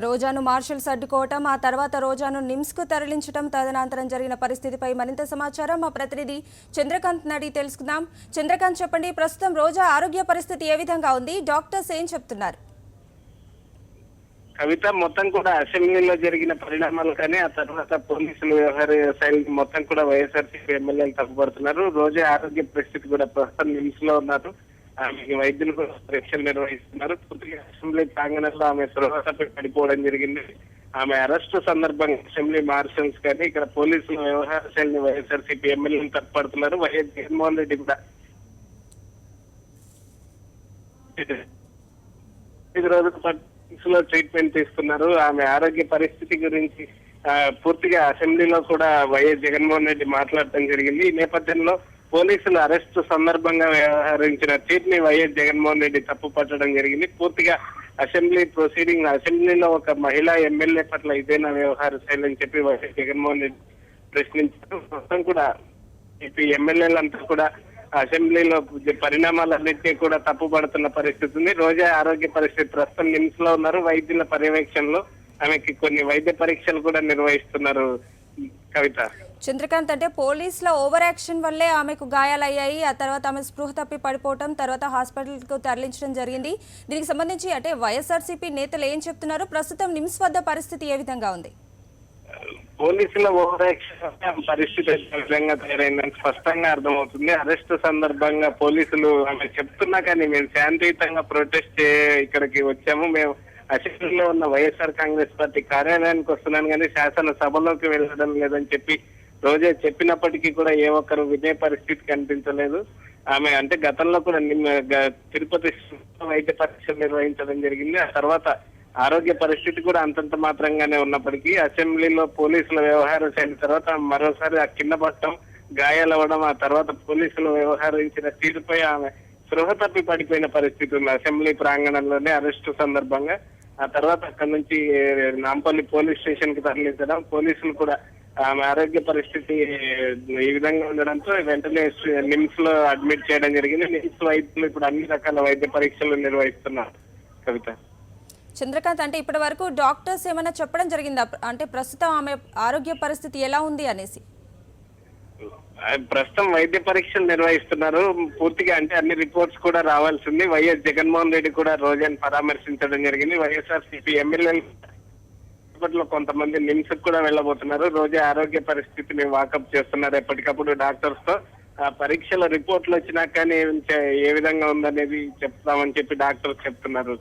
రోజాను marshals అడ్డుకోవటం, ఆ తర్వాత రోజాను నిమ్స్కు తరలించడం, తదనంతరం జరిగిన పరిస్థితిపై మరింత సమాచారం మా ప్రతినిధి చంద్రకాంత్ నడి తెలుసుకుందాం. చంద్రకాంత్, చెప్పండి, ప్రస్తుతం రోజా ఆరోగ్య పరిస్థితి ఏ విధంగా ఉంది? డాక్టర్స్ ఏం చెప్తున్నారు? కవిత, మొత్తం కూడా అసెంబ్లీలో జరిగిన పరిణామాలు కానీ ఆ తర్వాత పోలీసులు వ్యవహార శైలి మొత్తం కూడా వైఎస్ఆర్సీపీ ఎమ్మెల్యేలు తప్పుపడుతున్నారు. రోజా ఆరోగ్య పరిస్థితి కూడా ప్రస్తుతం నిమ్స్ లో ఉన్నారు. ఆమెకి వైద్యులు కూడా పరీక్షలు నిర్వహిస్తున్నారు. పూర్తిగా అసెంబ్లీ ప్రాంగణంలో ఆమె స్పృహతపై పడిపోవడం జరిగింది. ఆమె అరెస్టు సందర్భంగా అసెంబ్లీ మార్షల్స్ కానీ ఇక్కడ పోలీసుల వ్యవహార శైలిని వైఎస్ఆర్సీపీ ఎమ్మెల్యేలు తప్పుపడుతున్నారు. వైఎస్ జగన్మోహన్ రెడ్డి కూడా 5 రోజుల పాటు లో ట్రీట్మెంట్ తీసుకున్నారు. ఆమె ఆరోగ్య పరిస్థితి గురించి పూర్తిగా అసెంబ్లీలో కూడా వైఎస్ జగన్మోహన్ రెడ్డి మాట్లాడటం జరిగింది. ఈ నేపథ్యంలో పోలీసులు అరెస్టు సందర్భంగా వ్యవహరించిన తీరుని వైఎస్ జగన్మోహన్ రెడ్డి తప్పు పట్టడం జరిగింది. పూర్తిగా అసెంబ్లీలో ఒక మహిళా ఎమ్మెల్యే పట్ల ఇదేనా వ్యవహార శైలి అని చెప్పి వైఎస్ జగన్మోహన్ రెడ్డి ప్రశ్నించారు. మొత్తం కూడా ఇప్పుడు ఎమ్మెల్యేలంతా కూడా అసెంబ్లీలో పరిణామాలన్నింటినీ కూడా తప్పుపడుతున్న పరిస్థితి ఉంది. రోజా ఆరోగ్య పరిస్థితి ప్రస్తుతం నిమ్స్ లో ఉన్నారు. వైద్యుల పర్యవేక్షణలో ఆమెకి కొన్ని వైద్య పరీక్షలు కూడా నిర్వహిస్తున్నారు. కవిత, చంద్రకాంత్, అంటే పోలీసుల ఓవర్ యాక్షన్ వల్లే ఆమెకు గాయాలయ్యాయి. ఆ తర్వాత ఆమె స్పృహ తప్పి పడిపోవటం, తర్వాత హాస్పిటల్కు తరలించడం జరిగింది. దీనికి సంబంధించి అంటే వైఎస్ఆర్సీపీ నేతలు ఏం చెప్తున్నారు? ప్రస్తుతం నిమ్స్ వద్ద పరిస్థితి ఏ విధంగా ఉంది? పోలీసుల ఓవర్ యాక్షన్ పరిస్థితి విధంగా తయారైందని స్పష్టంగా అర్థమవుతుంది. అరెస్టు సందర్భంగా పోలీసులు ఆమె చెప్తున్నా కానీ మేము శాంతియుతంగా ప్రొటెస్ట్ ఇక్కడికి వచ్చాము, మేము అసెంబ్లీలో ఉన్న వైఎస్ఆర్ కాంగ్రెస్ పార్టీ కార్యాలయానికి వస్తున్నాను కానీ శాసనసభలోకి వెళ్ళడం లేదని చెప్పి రోజే చెప్పినప్పటికీ కూడా ఏ ఒక్కరు వినే పరిస్థితి కనిపించలేదు. ఆమె అంటే గతంలో కూడా తిరుపతి వైద్య పరీక్షలు నిర్వహించడం జరిగింది. ఆ తర్వాత ఆరోగ్య పరిస్థితి కూడా అంతంత మాత్రంగానే ఉన్నప్పటికీ అసెంబ్లీలో పోలీసుల వ్యవహారం అయిన తర్వాత మరోసారి ఆ కింద పడటం, గాయాలవ్వడం, ఆ తర్వాత పోలీసులు వ్యవహరించిన తీరుపై ఆమె స్పృహ తప్పి పడిపోయిన పరిస్థితి ఉంది. అసెంబ్లీ ప్రాంగణంలోనే అరెస్టు సందర్భంగా ఆ తర్వాత అక్కడి నుంచి నాంపల్లి పోలీస్ స్టేషన్ కి తరలించడం, పోలీసులు కూడా ఆమె ఆరోగ్య పరిస్థితి ఈ విధంగా ఉండడంతో వెంటనే నిమ్స్ లో అడ్మిట్ చేయడం జరిగింది. నిమ్స్ వైద్యులు ఇప్పుడు అన్ని రకాల వైద్య పరీక్షలు నిర్వహిస్తున్నారు. కవిత, చంద్రకాంత్, అంటే ఇప్పటి వరకు డాక్టర్స్ ఏమైనా చెప్పడం జరిగిందా అంటే ప్రస్తుతం ఆమె ఆరోగ్య పరిస్థితి ఎలా ఉంది అనేసి? ప్రస్తుతం వైద్య పరీక్షలు నిర్వహిస్తున్నారు. పూర్తిగా అంటే అన్ని రిపోర్ట్స్ కూడా రావాల్సింది. వైఎస్ జగన్మోహన్ రెడ్డి కూడా రోజాను పరామర్శించడం జరిగింది. వైఎస్ఆర్సీపీ ఎమ్మెల్యేలు కొంతమంది నిమ్స్ కూడా వెళ్ళబోతున్నారు. రోజా ఆరోగ్య పరిస్థితిని వాకప్ చేస్తున్నారు ఎప్పటికప్పుడు డాక్టర్స్ తో. ఆ పరీక్షల రిపోర్ట్లు వచ్చినా కానీ ఏ విధంగా ఉందనేది చెప్తామని చెప్పి డాక్టర్స్ చెప్తున్నారు.